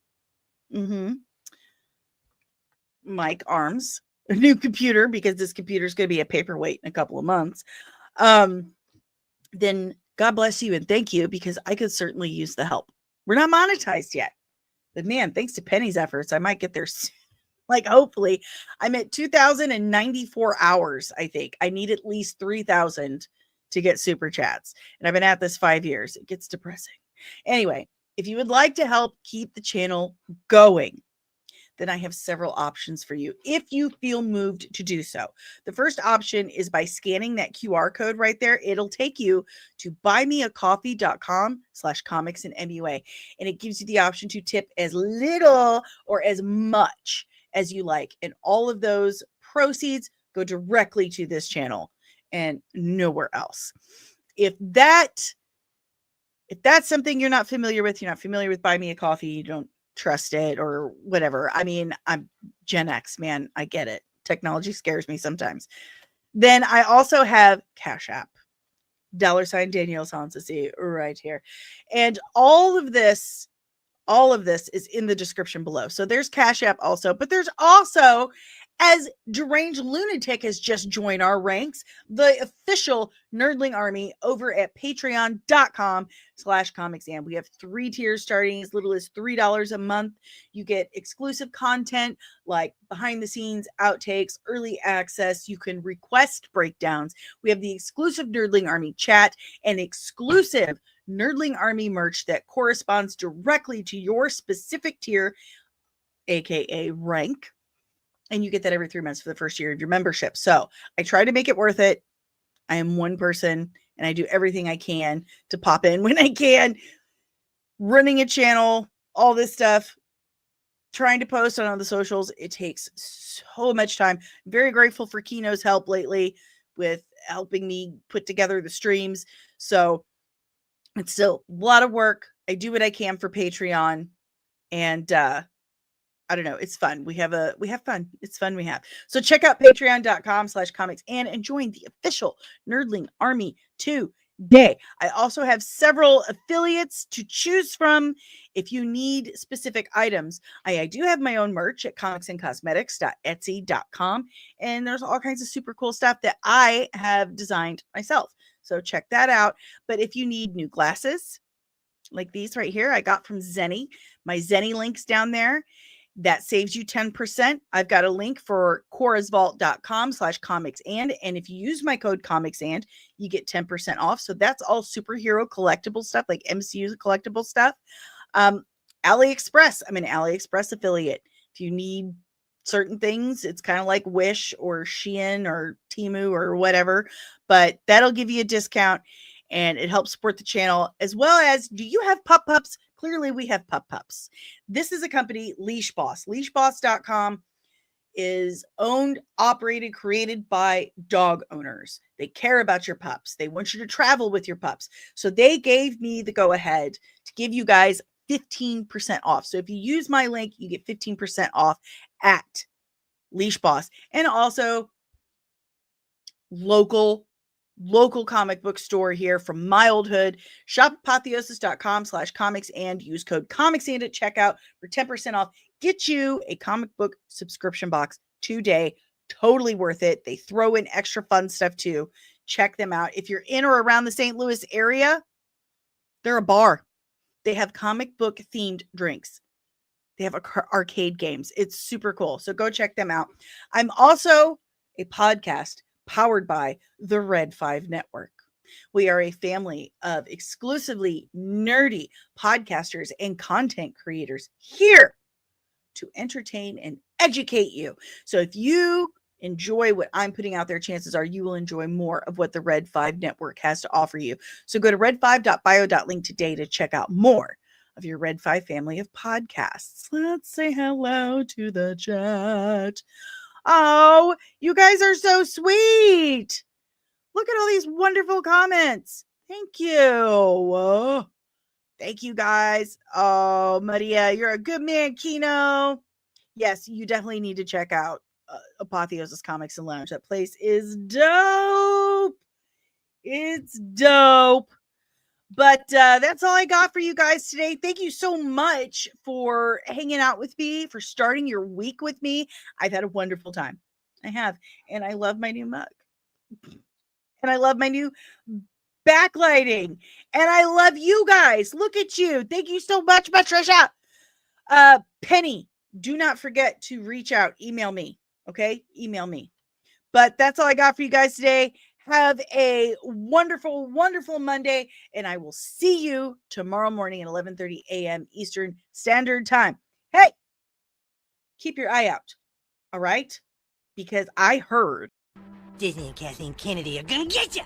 mic arms, a new computer, because this computer is going to be a paperweight in a couple of months, then God bless you and thank you, because I could certainly use the help. We're not monetized yet, but man, thanks to Penny's efforts, I might get there soon. Like, hopefully. I'm at 2,094 hours, I think. I need at least 3,000 to get super chats. And I've been at this 5 years. It gets depressing. Anyway, if you would like to help keep the channel going, then I have several options for you if you feel moved to do so. The first option is by scanning that QR code right there. It'll take you to buymeacoffee.com/comics and MUA. And it gives you the option to tip as little or as much as you like. And all of those proceeds go directly to this channel and nowhere else. If that's something you're not familiar with Buy Me a Coffee, you don't trust it or whatever. I mean, I'm Gen X, man. I get it. Technology scares me sometimes. Then I also have Cash App, $DanielleSoncasie right here. And all of this is in the description below. So there's Cash App also, but there's also, as Deranged Lunatic has just joined our ranks, the official Nerdling Army over at patreon.com/comicsand. We have 3 tiers starting as little as $3 a month. You get exclusive content like behind the scenes, outtakes, early access. You can request breakdowns. We have the exclusive Nerdling Army chat and exclusive Nerdling Army merch that corresponds directly to your specific tier, aka rank. And you get that every 3 months for the first year of your membership. So I try to make it worth it. I am one person and I do everything I can to pop in when I can. Running a channel, all this stuff, trying to post on all the socials. It takes so much time. I'm very grateful for Kino's help lately with helping me put together the streams. So it's still a lot of work. I do what I can for Patreon. And I don't know. It's fun. We have fun. It's fun we have. So check out patreon.com/comics and join the official Nerdling Army today. I also have several affiliates to choose from if you need specific items. I do have my own merch at comicsandcosmetics.etsy.com. And there's all kinds of super cool stuff that I have designed myself. So check that out. But if you need new glasses, like these right here, I got from Zenny. My Zenny link's down there. That saves you 10%. I've got a link for corasvault.com/comicsand. And if you use my code comicsand, you get 10% off. So that's all superhero collectible stuff, like MCU collectible stuff. AliExpress. I'm an AliExpress affiliate. If you need certain things, it's kind of like Wish or Shein or Temu or whatever, but that'll give you a discount and it helps support the channel. As well as, do you have pups? Clearly we have pups. This is a company, Leash Boss, leashboss.com. is owned, operated, created by dog owners. They care about your pups. They want you to travel with your pups. So they gave me the go ahead to give you guys 15% off. So if you use my link, you get 15% off at Leash Boss. And also local comic book store here from my old hood. Shop apotheosis.com/comics and use code comicsand at checkout for 10% off. Get you a comic book subscription box today. Totally worth it. They throw in extra fun stuff too. Check them out. If you're in or around the St. Louis area, they're a bar. They have comic book themed drinks. They have arcade games. It's super cool. So go check them out. I'm also a podcast powered by the Red 5 Network. We are a family of exclusively nerdy podcasters and content creators here to entertain and educate you. So if you enjoy what I'm putting out there, chances are you will enjoy more of what the Red 5 Network has to offer you. So go to red5.bio.link today to check out more of your Red 5 family of podcasts. Let's say hello to the chat. Oh, you guys are so sweet. Look at all these wonderful comments. Thank you. Thank you, guys. Oh, Maria, you're a good man, Kino. Yes, you definitely need to check out Apotheosis Comics and Lounge. That place is dope. It's dope. But that's all I got for you guys today. Thank you so much for hanging out with me, for starting your week with me. I've had a wonderful time. I have. And I love my new mug. And I love my new backlighting. And I love you guys. Look at you. Thank you so much, Patricia. Penny, do not forget to reach out. Email me. Okay? Email me. But that's all I got for you guys today. Have a wonderful, wonderful Monday, and I will see you tomorrow morning at 11:30 a.m. Eastern Standard Time. Hey, keep your eye out, all right? Because I heard Disney and Cassie and Kennedy are gonna get you!